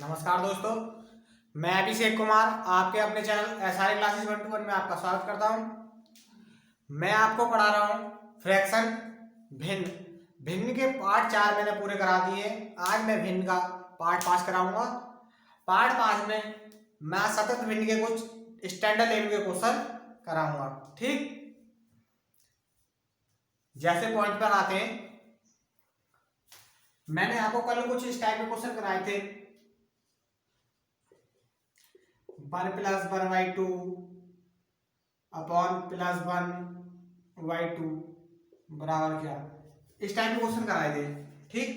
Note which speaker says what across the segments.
Speaker 1: नमस्कार दोस्तों, मैं अभिषेक कुमार आपके अपने चैनल एसआर क्लासेस 1 to 1 में आपका स्वागत करता हूं। मैं आपको पढ़ा रहा हूं फ्रैक्शन भिन्न। भिन्न के पार्ट 4 मैंने पूरे करा दिए। आज मैं भिन्न का पार्ट 5 कराऊंगा। पार्ट 5 में मैं सतत भिन्न के कुछ स्टैंडर्ड लेवल के क्वेश्चन कराऊंगा। ठीक, जैसे पॉइंट पर आते हैं, मैंने आपको कल कुछ इस टाइप के क्वेश्चन कराए थे। 1 + 1/2 अपॉन +1/2 बराबर क्या, इस टाइप के क्वेश्चन कराए थे। ठीक,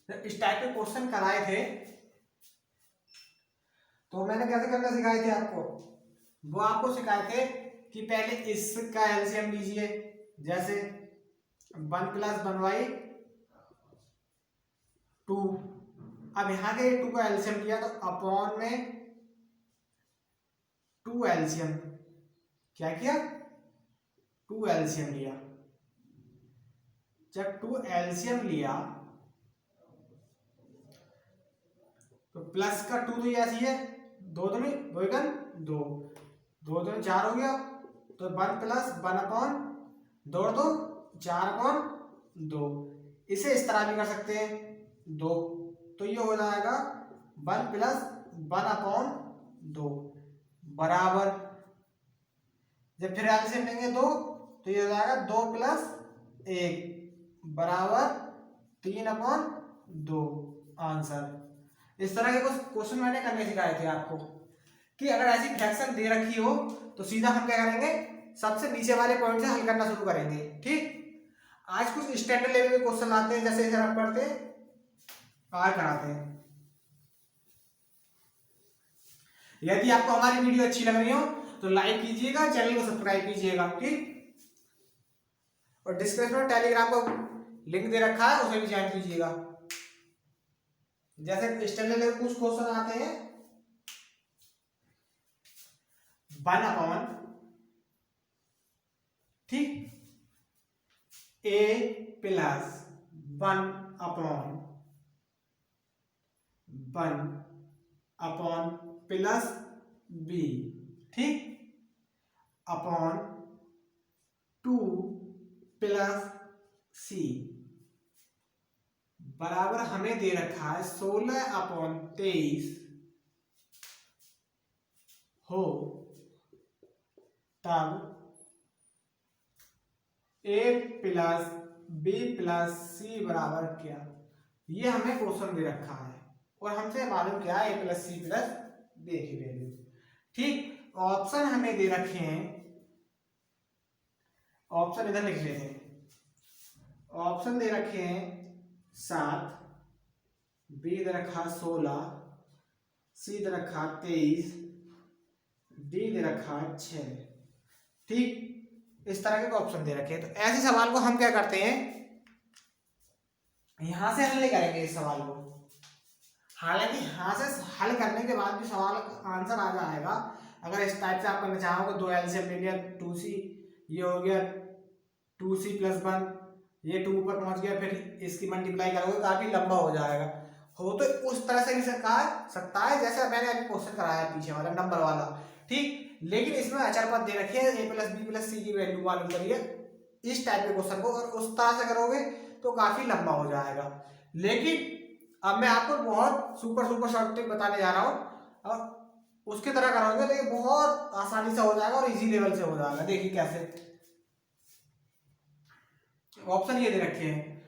Speaker 1: इस टाइप के क्वेश्चन कराए थे तो मैंने कैसे करना सिखाए थे आपको। वो आपको सिखाए थे कि पहले इसका एलसीएम लीजिए, जैसे 1 + 1/2। अब यहाँ के 2 का एलसीएम लिया तो अपॉन में 2 एलसीएम, क्या किया, 2 एलसीएम लिया। जब 2 एलसीएम लिया तो प्लस का 2 तो ऐसी है, 2 दूनी 2 एकम 2, 2 दूनी 4 हो गया। तो 1 + 1/2 4/2। इसे इस तरह भी कर सकते हैं 2, तो ये हो जाएगा 1 + 1/2 बराबर, जब फिर एलसीएम लेंगे 2 तो ये हो जाएगा 2 + 1 बराबर 3/2 आंसर। इस तरह के कुछ क्वेश्चन मैंने करने सिखाए थे आपको कि अगर ऐसी फ्रैक्शन दे रखी हो तो सीधा हम क्या करेंगे, सबसे नीचे वाले पॉइंट से हल करना शुरू करेंगे। ठीक, आज कुछ स्टैंडर्ड लेवल के क्वेश्चन आते हैं, जैसे इधर आप पढ़ते और कराते हैं। यदि आपको हमारी वीडियो अच्छी लग रही हो तो लाइक कीजिएगा, चैनल को सब्सक्राइब कीजिएगा। ठीक, और डिस्क्रिप्शन में टेलीग्राम का लिंक दे रखा है, उसे भी ज्वाइन कीजिएगा। जैसे स्टैंडर्ड लेवल कुछ क्वेश्चन आते हैं 1/, ठीक, a + 1/1 प्लस b, ठीक, अपॉन 2 + c बराबर हमें दे रखा है 16/23 हो तब a + b + c बराबर क्या। ये हमें क्वेश्चन दे रखा है और हमसे मालूम क्या है a + c + b की वैल्यू। ठीक, ऑप्शन हमें दे रखे हैं, ऑप्शन इधर लिख लेते हैं। ऑप्शन दे रखे हैं 7, बी दे रखा 16, सी दे रखा 23, डी दे रखा 6। ठीक, इस तरह के ऑप्शन दे रखे हैं। तो ऐसे सवाल को हम क्या करते हैं, यहां से हल नहीं करेंगे इस सवाल को। हालांकि यहां से हल करने के बाद भी सवाल आंसर आ जाएगा। अगर इस टाइप से आप करना चाहोगे, 2 एलसीएम ले लिया 2c, ये हो गया 2c + 1, ये 2 ऊपर पहुंच गया, फिर इसकी मल्टीप्लाई करोगे काफी लंबा हो जाएगा। हो तो उस तरह से भी सकता है जैसे मैंने अभी क्वेश्चन कराया पीछे वाला नंबर वाला। ठीक, लेकिन इसमें अचर पद दे रखी है a + b + c की वैल्यू मालूम करिए, इस टाइप के क्वेश्चन को, और उस तरह से करोगे तो काफी लंबा हो जाएगा। लेकिन अब मैं आपको बहुत सुपर शॉर्ट ट्रिक बताने जा रहा हूं, और उसकी तरह करोगे तो ये बहुत आसानी से हो जाएगा और इजी लेवल से हो जाएगा। देखिए कैसे, ऑप्शन ये दे रखे हैं,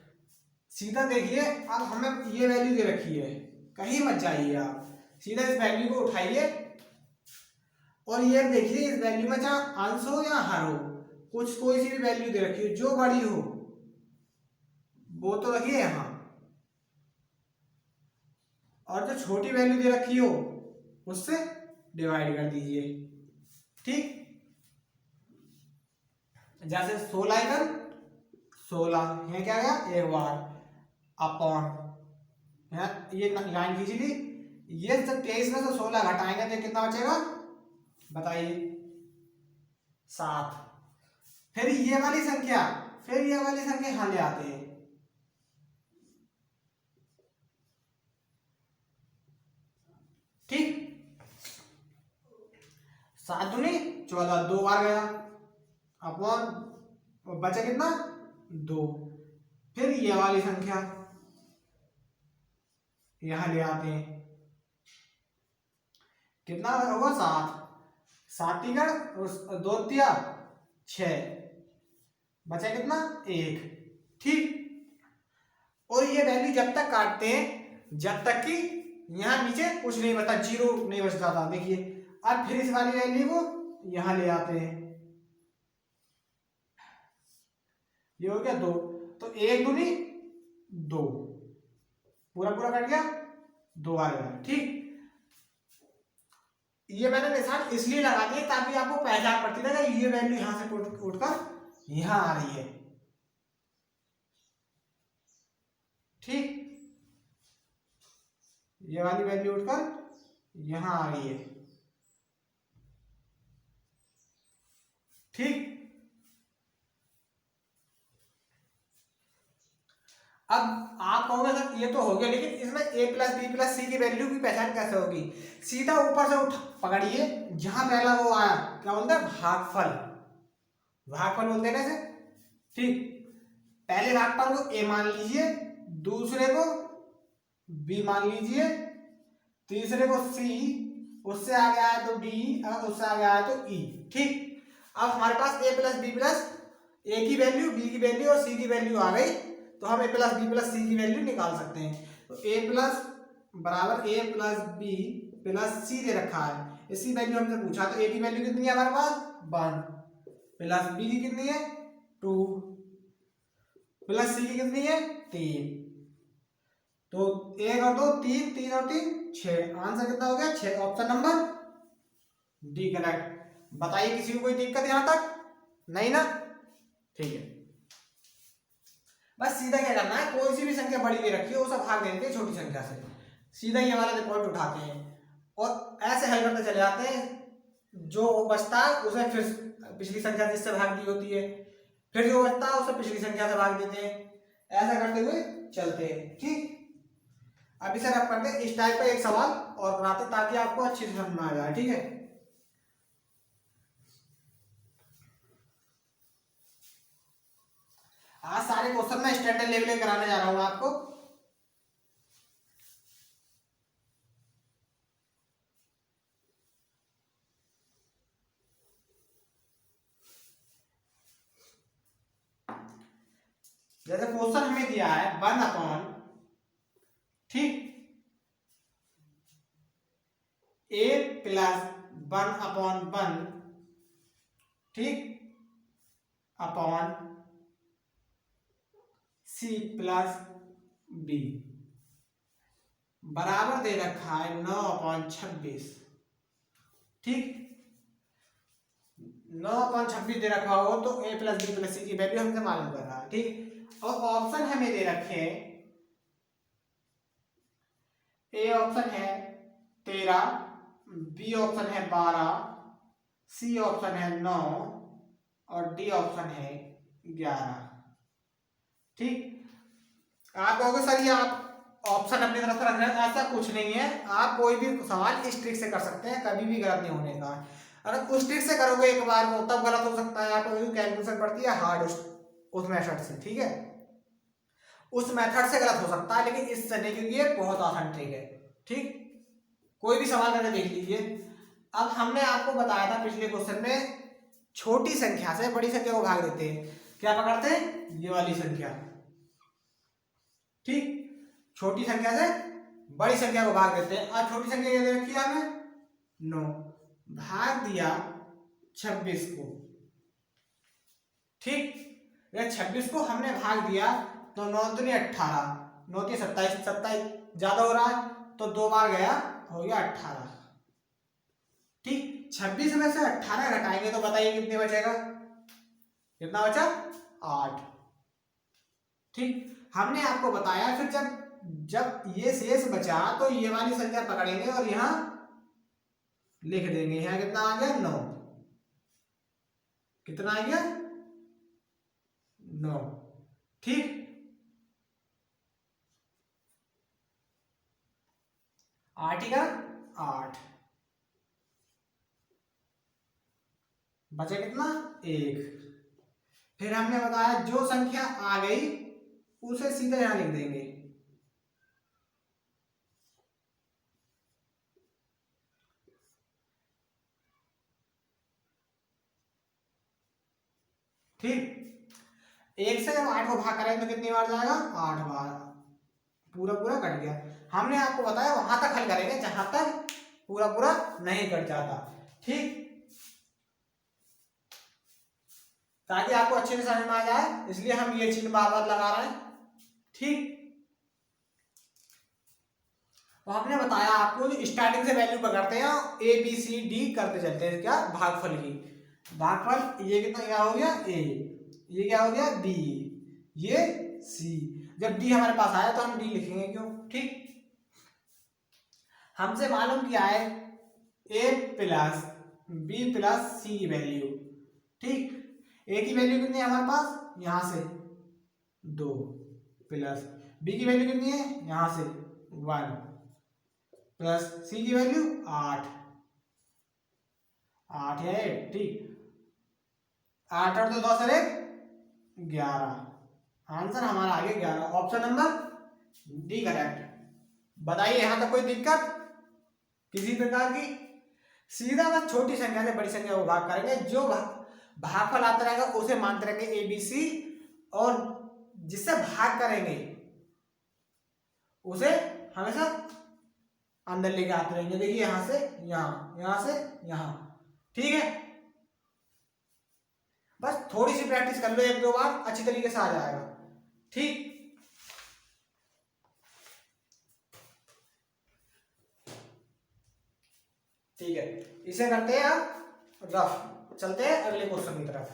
Speaker 1: सीधा देखिए। अब हमें ये वैल्यू दे रखी है, कहीं मत जाइए आप, सीधा इस वैल्यू को उठाइए और ये देखिए इस वैल्यू में चाहे अंश हो या हर हो, कुछ कोई सी भी वैल्यू दे रखी है, जो बड़ी हो वो तो रखिए यहां, और जो छोटी वैल्यू दे रखी हो उससे डिवाइड कर दीजिए। ठीक, जैसे 16 16 है क्या गया, एक बार अपॉन, ये लाइन खींची ली, ये जब 23 में से 16 घटाएंगे तो कितना बचेगा बताइए, 7। फिर ये वाली संख्या, फिर ये वाली संख्या यहां ले आते हैं, ठीक, 7 दूनी 14, 2 बार गया अपॉन बचा कितना 2। फिर ये वाली संख्या यहां ले आते हैं, कितना होगा 7, 7 तीन 2 तिया 6, बचा कितना 1। ठीक, और ये वैल्यू जब तक काटते हैं जब तक कि यहां नीचे कुछ नहीं बचा, 0 नहीं बच जाता। देखिए अब फिर इस वाली वैल्यू को यहां ले आते हैं, ये हो गया 2, तो 1 दूनी 2, पूरा पूरा कट गया, 2 आ गया। ठीक, ये मैंने निशान इसलिए लगा दिया ताकि आपको पहचान पड़ती रहे ये वैल्यू यहां से उठकर यहां आ रही है। ठीक, ये वाली वैल्यू उठकर यहां आ रही है। ठीक, अब आप कहोगे सर ये तो हो गया, लेकिन इसमें a plus B plus C की वैल्यू की पहचान कैसे होगी? सीधा ऊपर से उठ पकड़िए, जहां पहला वो आया क्या बोलते हैं भागफल, भागफल बोलते हैं इसे। ठीक, पहले भागफल को a मान लीजिए, दूसरे को b मान लीजिए, तीसरे को c, उससे आगे आया तो d, अगर उससे आगे आया तो e। ठीक, अब हमारे पास a plus B plus a की वैल्यू, b की वैल्यू और c की वैल्यू आ गई, तो हम a plus B plus C की वैल्यू निकाल सकते हैं। तो a प्लस बराबर a plus B plus C दे रखा है, इसकी वैल्यू हमसे पूछा, तो a की वैल्यू कितनी है हमारे पास 1, प्लस b की कितनी है 2, प्लस सी की कितनी है 3, तो 1 और 2 3, 3 और 3 6, आंसर कितना हो गया 6, ऑप्शन नंबर डी करेक्ट। बताइए किसी को कोई दिक्कत यहां तक? नहीं ना? ठीक है, बस सीधा क्या करना है, कोई सी भी संख्या बड़ी दे रखी है उसे भाग देते हैं छोटी संख्या से, सीधा ये वाला पॉइंट उठाते हैं और ऐसे हल करते चले जाते हैं, जो बचता है उसे फिर पिछली संख्या जिससे भाग दी होती है, फिर जो बचता है उसे पिछली संख्या से भाग देते हैं, ऐसा करते हुए चलते हैं। ठीक, अभी सर आप करते हैं इस टाइप का एक सवाल और बनाते ताकि आपको अच्छी से समझ में आ जाए। ठीक है, आज सारे क्वेश्चन मैं स्टैंडर्ड लेवल के कराने जा रहा हूं आपको। जैसे क्वेश्चन हमें दिया है 1 अपॉन, ठीक, a प्लस 1 अपॉन 1, ठीक, अपॉन c प्लस b बराबर दे रखा है 9 अपॉन 26। ठीक, 9 अपॉन 26 दे रखा हो तो a plus B plus C की वैल्यू हमसे मालूम कर रहा है। ठीक, और ऑप्शन हमें दे रखे हैं, ए ऑप्शन है 13, बी ऑप्शन है 12, सी ऑप्शन है 9 और डी ऑप्शन है 11। ठीक, आप कहोगे सर ये आप ऑप्शन अपनी तरफ से रख रहे हैं, ऐसा कुछ नहीं है, आप कोई भी सवाल इस ट्रिक से कर सकते हैं, कभी भी गलत नहीं होने का। अगर उस ट्रिक से करोगे एक बार में तब गलत हो सकता है, आपको कैलकुलेशन पड़ती है हार्ड उस मेथड से। ठीक है, उस मेथड से गलत हो सकता है, लेकिन इससे नहीं, क्योंकि ये बहुत आसान ट्रिक है। ठीक, कोई भी सवाल करके देख लीजिए। अब हमने आपको बताया था पिछले क्वेश्चन में छोटी संख्या से बड़ी संख्या को भाग देते हैं, क्या पकड़ते हैं ये वाली संख्या। ठीक, छोटी संख्या से बड़ी संख्या को भाग देते हैं। आज छोटी संख्या क्या दे रखी है हमें 9, भाग दिया 26 को। ठीक, ये 26 को हमने भाग दिया तो 9 दूनी 18, 9 की 27, 27 ज्यादा हो रहा है तो 2 बार गया, हो गया 18। ठीक, 26 में से 18 घटाएंगे तो बताइए कितने बचेगा, कितना बचा 8। ठीक, हमने आपको बताया फिर जब ये शेष बचा तो ये वाली संख्या पकड़ेंगे और यहां लिख देंगे, यहां कितना आ गया 9, कितना आ गया 9। ठीक, आर्टिकल 8, बचे कितना 1। फिर हमने बताया जो संख्या आ गई उसे सीधे यहां लिख देंगे। ठीक, 1 से जब 8 को भाग करेंगे तो कितनी बार जाएगा 8 बार, पूरा पूरा कट गया। हमने आपको बताया वहां तक हल करेंगे जहां तक पूरा पूरा नहीं कट जाता। ठीक, ताकि आपको अच्छे से समझ में आ जाए इसलिए हम ये चिन्ह बार बार लगा रहे हैं। ठीक, तो हमने बताया आपको स्टार्टिंग से वैल्यू पकड़ते हैं ए बी सी डी करते चलते हैं क्या भागफल की। भागफल ये कितना क्या हो गया ए, ये क्या हो गया बी, ये सी। जब डी हमारे पास आया तो हम डी लिखेंगे क्यों। ठीक, हमसे मालूम किया है ए प्लस बी प्लस सी की वैल्यू। ठीक, ए की वैल्यू कितनी है हमारे पास यहां से 2 प्लस बी की वैल्यू कितनी है यहां से 1 प्लस सी की वैल्यू 8 या 8। ठीक, 8 और 2 10 और 1 11, आंसर हमारा आ गया 11, ऑप्शन नंबर डी करेक्ट। बताइए यहां तक कोई दिक्कत किसी प्रकार की। सीधा बस छोटी संख्या से बड़ी संख्या को भाग करेंगे, जो भागफल आता रहेगा उसे मानते रहेंगे ए बी सी, और जिससे भाग करेंगे उसे हमेशा अंदर लेके आते रहेंगे। देखिए यहां से यहां, यहां से यहां। ठीक है, बस थोड़ी सी प्रैक्टिस कर लो 1-2 बार, अच्छी तरीके से आ जाएगा। ठीक, ठीक है, इसे करते हैं अब रफ। चलते हैं अगले क्वेश्चन की तरफ।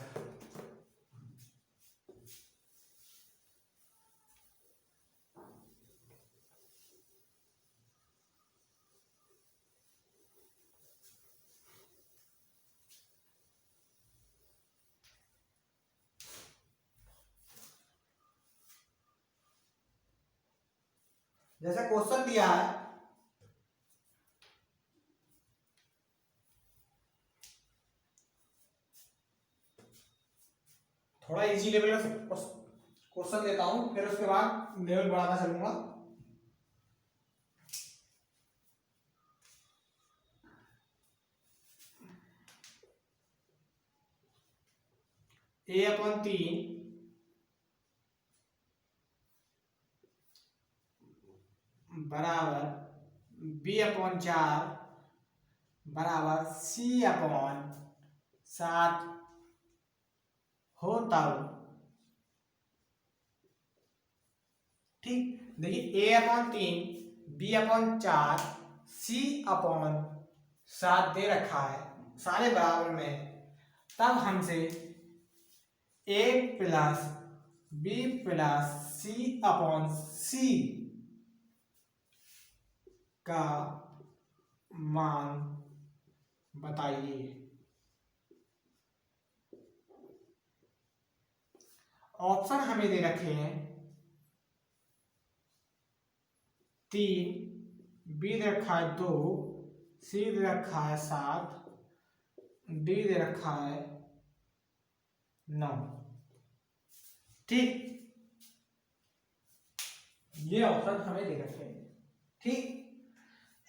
Speaker 1: जैसे क्वेश्चन दिया है थोड़ा इजी लेवल का क्वेश्चन देता हूं, फिर उसके बाद लेवल बढ़ाता चलूंगा। A/3 बराबर B/4 बराबर C/7 हो तब। ठीक, देखिए A/3 B/4 C/7 दे रखा है सारे बराबर में, तब हमसे A plus B plus C/C का मान बताइए। ऑप्शन हमें दे रखे हैं 3, बी दे रखा है 2, सी दे रखा है 7, डी दे रखा है 9। ठीक, ये ऑप्शन हमें दे रखे हैं। ठीक,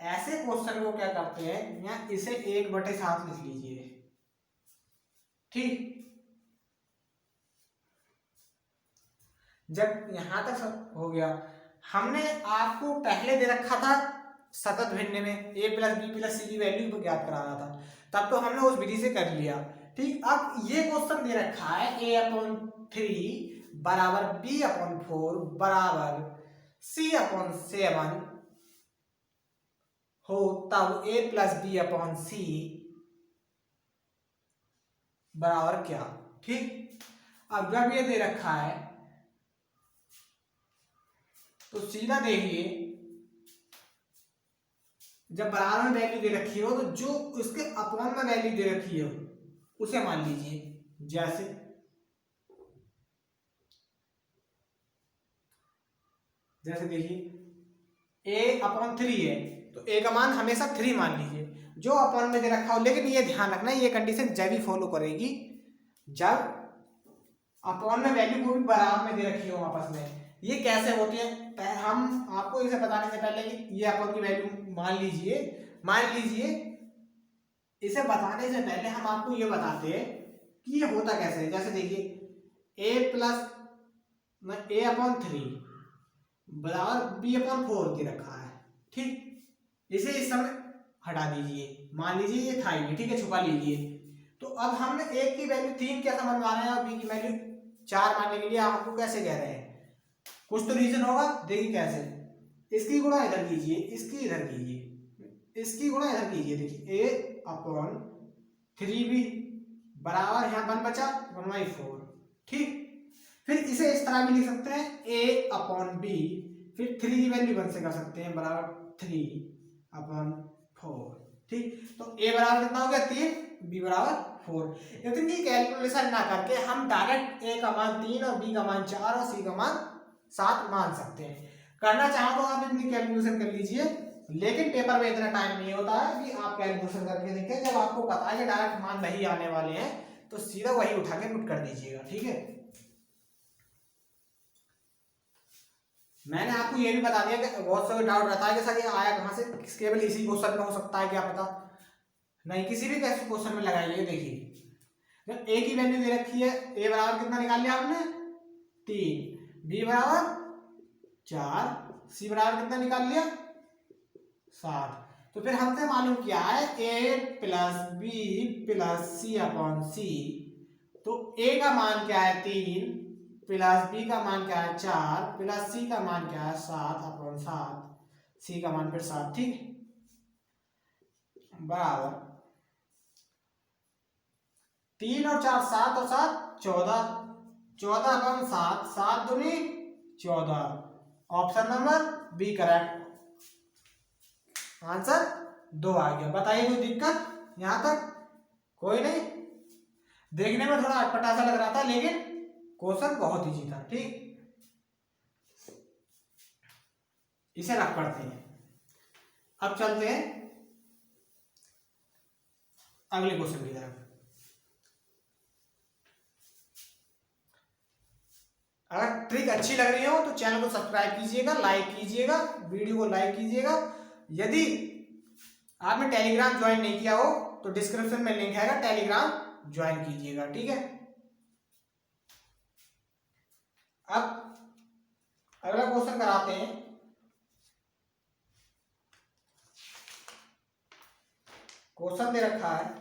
Speaker 1: ऐसे क्वेश्चन को क्या करते हैं या इसे 1/7 लिख लीजिए। ठीक, जब यहां तक हो गया, हमने आपको पहले दे रखा था सतत भिन्न में ए प्लस बी प्लस सी की वैल्यू को ज्ञात कराना था, तब तो हमने उस विधि से कर लिया। ठीक, अब ये क्वेश्चन दे रखा है A/3 बराबर B/4 बराबर C/7 हो तब A प्लस B/C बराबर क्या। ठीक, अब जब ये दे रखा है तो सीधा देखिए, जब बराबर में वैल्यू दे रखी हो तो जो उसके अपॉन में वैल्यू दे रखी हो उसे मान लीजिए। जैसे देखिए A/3 है तो ए का मान हमेशा 3 मान लीजिए, जो अपॉन में दे रखा हो। लेकिन ये ध्यान रखना, ये कंडीशन जब भी फॉलो करेगी जब अपॉन में वैल्यू को भी बराबर में दे रखी हो आपस में। ये कैसे होती है, हम आपको इसे बताने से पहले कि ये अपॉन की वैल्यू मान लीजिए, इसे बताने से पहले हम आपको ये बताते हैं कि ये होता कैसे है। जैसे देखिए ए प्लस ए अपॉन 3 बराबर बी अपॉन 4 दे रखा है, ठीक। इसे इस समय हटा दीजिए, मान लीजिए ये था ही, ठीक है, छुपा लीजिए। तो अब हमने ए की वैल्यू 3 कैसे मनवा रहे हैं और बी की वैल्यू 4 मानने के लिए आपको कैसे कह रहे हैं, कुछ तो रीजन होगा। देखिए कैसे, इसकी गुणा इधर कीजिए, इसकी इधर कीजिए, इसकी गुणा इधर कीजिए। देखिए ए अपॉन 3b बराबर यहाँ 1 बचा 1/4, ठीक। फिर इसे इस तरह भी लिख सकते हैं ए अपॉन बी, फिर 3 की वैल्यू 1 से कर सकते हैं बराबर 3/4, ठीक। तो ए बराबर कितना हो गया 3, बी बराबर 4। इतनी कैलकुलेशन ना करके हम डायरेक्ट ए का मान 3 और बी का मान 4 और सी का मान 7 मान सकते हैं। करना चाहो तो आप इतनी कैलकुलेशन कर लीजिए, लेकिन पेपर में इतना टाइम नहीं होता है कि आप कैलकुलेशन करके देखें। जब आपको पता है कि डायरेक्ट मान नहीं आने वाले हैं तो सीधा वही उठा के नोट कर दीजिएगा, ठीक है। मैंने आपको ये भी बता दिया कि बहुत सारे डाउट रहता है कि सर ये आया कहाँ से, केवल इसी क्वेश्चन में हो सकता है, क्या पता। नहीं, किसी भी कैसे क्वेश्चन में लगाइए। देखिए जब ए की वैल्यू दे रखी है, ए बराबर कितना निकाल लिया हमने 3, बी बराबर 4, सी बराबर कितना निकाल लिया 7। तो फिर हमसे मालूम किया है ए प्लस बी प्लस सी अपॉन सी। तो ए का मान क्या है 3, प्लस बी का मान क्या है 4, प्लस सी का मान क्या है 7/7, सी का मान फिर 7, ठीक, बराबर 3 और 4 7 और 7 14, 14/7, 7 दूनी 14। Option number B correct, answer 2 आ गया। बताइए कोई दिक्कत यहां तक? कोई नहीं। देखने में थोड़ा अटपटा सा लग रहा था लेकिन क्वेश्चन बहुत इजी था, ठीक। इसे रख पढ़ते हैं। अब चलते हैं अगले क्वेश्चन की तरफ। अगर ट्रिक अच्छी लग रही हो तो चैनल को सब्सक्राइब कीजिएगा, लाइक कीजिएगा, वीडियो को लाइक कीजिएगा। यदि आपने टेलीग्राम ज्वाइन नहीं किया हो तो डिस्क्रिप्शन में लिंक है, टेलीग्राम ज्वाइन कीजिएगा, ठीक है। अब अगला क्वेश्चन कराते हैं। क्वेश्चन दे रखा है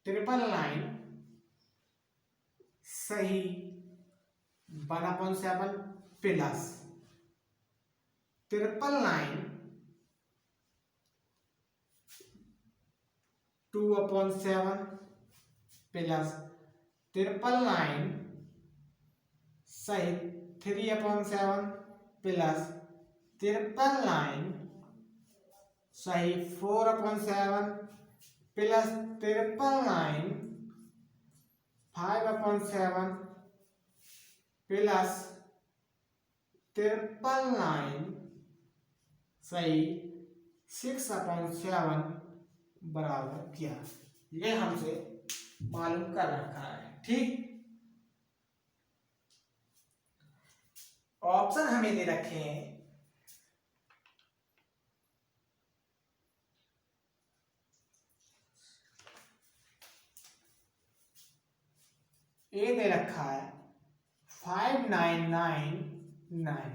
Speaker 1: ट्रिपल लाइन सही 1/7 plus triple line 2/7 plus triple line सही 3/7 प्लस ट्रिपल लाइन सही 4/7 plus triple line 5/7 plus triple line सही 6/7 बराबर क्या, ये हमसे मालूम कर रखा है, ठीक। ऑप्शन हमें दे रखे हैं ए दे रखा है 5999,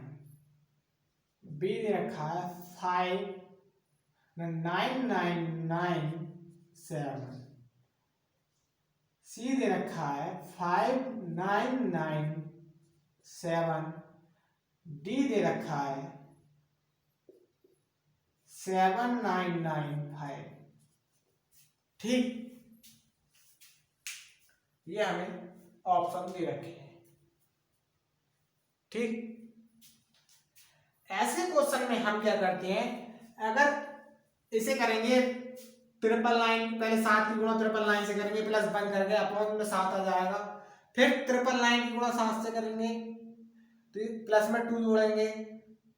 Speaker 1: बी दे रखा है 59997, सी दे रखा है 5997, डी दे रखा है 7995, ठीक। ये हमें ऑप्शन दे रखे हैं, ठीक। ऐसे क्वेश्चन में हम क्या करते हैं, अगर इसे करेंगे 999 पहले 7 की गुणा 999 से करेंगे प्लस 1 करके अपॉन में 7 आ जाएगा, फिर 999 की गुणा 7 से करेंगे तो प्लस में 2 जोड़ेंगे,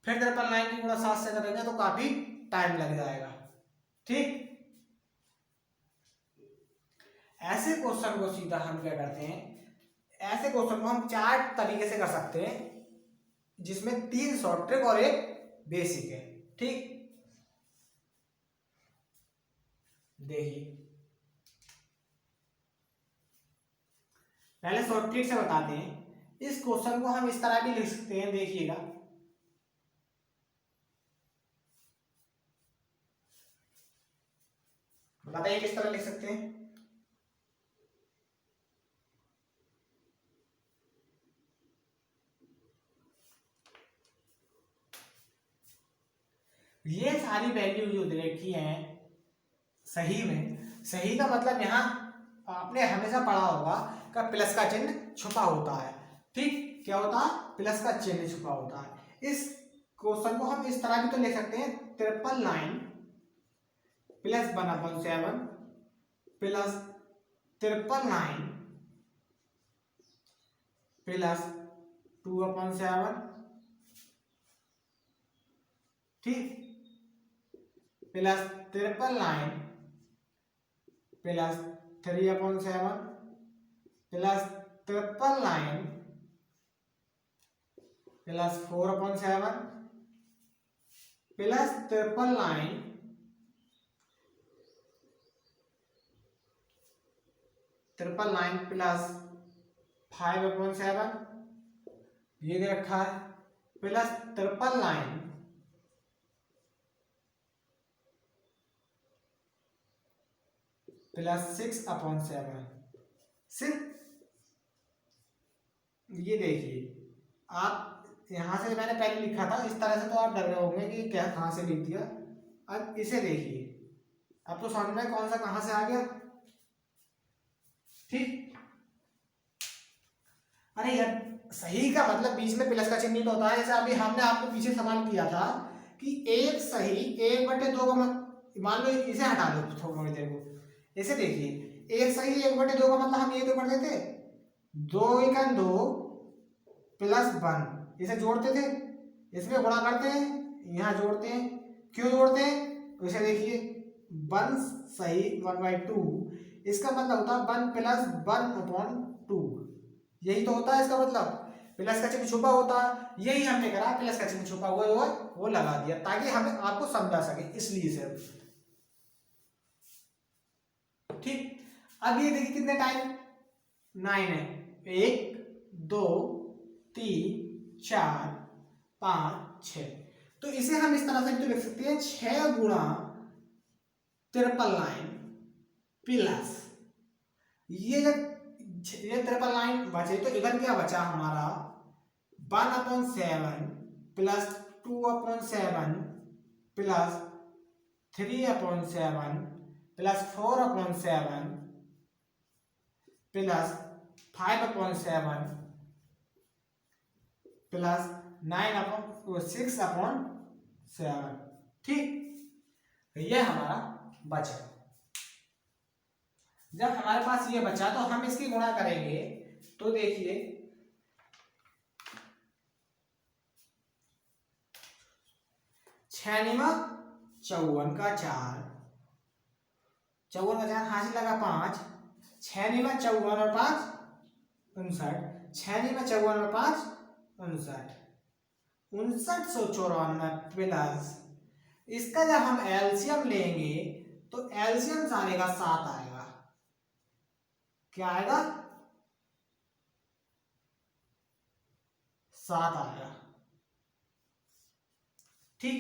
Speaker 1: फिर 999 की गुणा 7 से करेंगे तो काफी टाइम लग जाएगा। ठीक, ऐसे क्वेश्चन को सीधा हम क्या करते हैं, ऐसे क्वेश्चन को हम 4 तरीके से कर सकते हैं जिसमें 3 शॉर्ट ट्रिक और एक बेसिक है। ठीक, देखिए पहले शॉर्ट ट्रिक से बताते हैं। इस क्वेश्चन को हम इस तरह भी लिख सकते हैं, देखिएगा बताइए किस तरह लिख सकते हैं। ये सारी वैल्यू जो देखी हैं सही में, सही का मतलब यहाँ आपने हमेशा पढ़ा होगा कि प्लस का चिन्ह छुपा होता है। ठीक, क्या होता है, प्लस का चिन्ह छुपा होता है। इस क्वेश्चन को हम इस तरह भी तो लिख सकते हैं, 999 प्लस 1/7 प्लस 999 प्लस 2/7, ठीक, plus 999 plus 3/7 plus 999 plus 4/7 plus 999 plus 5/7 ये दे रखा है, प्लस 999 प्लस 6/7। सिर्फ ये देखिए, आप यहां से मैंने पहले लिखा था इस तरह से तो आप डर गए होंगे कि क्या कहां से लिख दिया। अब इसे देखिए, अब तो समझ में कौन सा कहां से आ गया। ठीक, अरे यार सही का मतलब बीच में प्लस का चिन्ह तो होता है। जैसे अभी हमने आपको पीछे सवाल किया था कि एक सही 1/2 का, मान लो इसे हटा दो थोड़ी देर को, इसे देखिए एक सही 1/2 का मतलब हम ये तो कर देते 2 × 2 प्लस 1, इसे जोड़ते थे, इसमें गुणा करते हैं, यहाँ जोड़ते हैं। क्यों जोड़ते हैं, इसे देखिए 1 सही 1/2, इसका मतलब होता है 1 + 1/2, यही तो होता है इसका मतलब। प्लस का चिन्ह छुपा होता है, यही हमने करा, प्लस का चिन्ह छुपा हुआ है वो लगा दिया ताकि हमें आपको समझा सके, इसलिए से। ठीक, अब ये देखिए कितने टाइम 9 है, 1 2 3 4 5 6, तो इसे हम इस तरह से भी तो लिख सकते हैं 6 गुणा 999 प्लस ये जब ये 999 बचे तो इधर क्या बचा हमारा 1/7 plus 2/7 plus 3/7 plus 4/7 plus 5/7 plus 6/7। ठीक, ये हमारा बचा। जब हमारे पास ये बचा तो हम इसकी गुणा करेंगे, तो देखिए 6 × 54 का 4, 54 का 4 हासिल लगा 5, 6 × 54 और 5 59, 6 × 54 और 5 59, 5994 प्लस इसका जब हम एलसीएम लेंगे तो एलसीएम आएगा 7 आएगा। क्या आएगा, 7 आएगा। ठीक,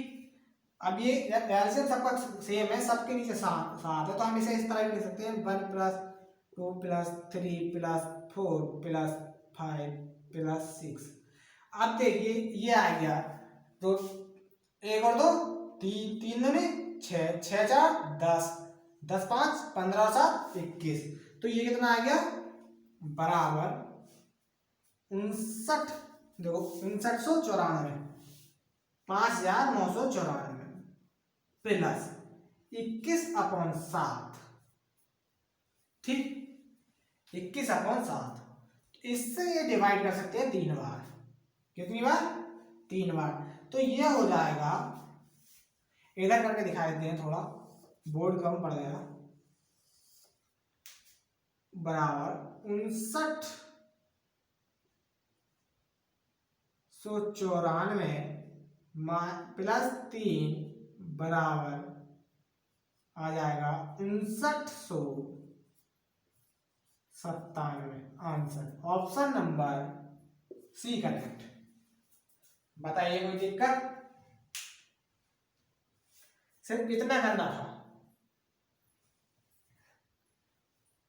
Speaker 1: अब ये एलसीएम सबका सेम है, सबके नीचे 7 है, तो हम इसे इस तरह लिख सकते हैं 1 + 2 + 3 + 4 + 5 + 6। अब देखिए ये आ गया, तो 1 और 2 3, 3 दूनी 6, 6 × 4 10, 10 × 5 15 और 7 21, तो ये कितना आ गया बराबर 59, देखो 5994। 5,994 प्लस 21/7, ठीक, 21/7। इससे ये डिवाइड कर सकते हैं 3 बार। कितनी बार? 3 बार। तो ये हो जाएगा, इधर करके दिखा देते हैं, थोड़ा बोर्ड कम पड़ जाएगा, बराबर 59,194 प्लस 3 बराबर आ जाएगा 5997। Answer option number C correct. बताइए कोई दिक्कत? सिर्फ इतना करना था।